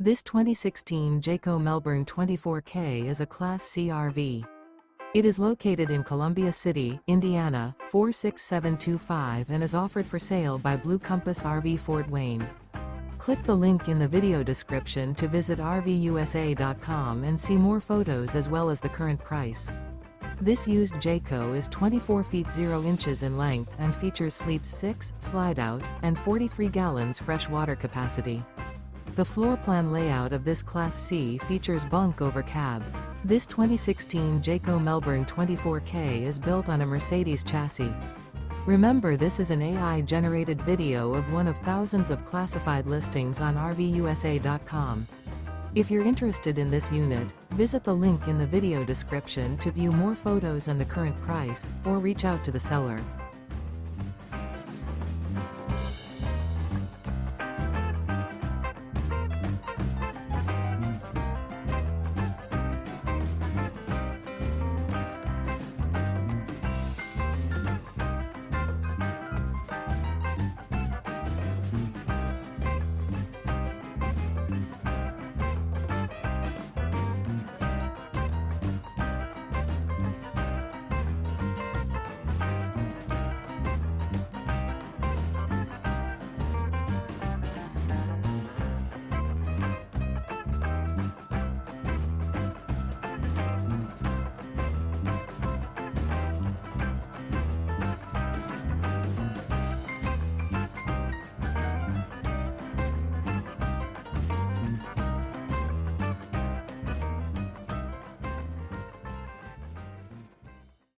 This 2016 Jayco Melbourne 24k is a Class C RV. It is located in Columbia City, Indiana, 46725 and is offered for sale by Blue Compass RV Fort Wayne. Click the link in the video description to visit RVUSA.com and see more photos as well as the current price. This used Jayco is 24 feet 0 inches in length and features sleeps 6, slide-out, and 43 gallons fresh water capacity. The floor plan layout of this Class C features bunk over cab. This 2016 Jayco Melbourne 24k is built on a Mercedes chassis. Remember, this is an AI-generated video of one of thousands of classified listings on RVUSA.com. If you're interested in this unit, visit the link in the video description to view more photos and the current price, or reach out to the seller.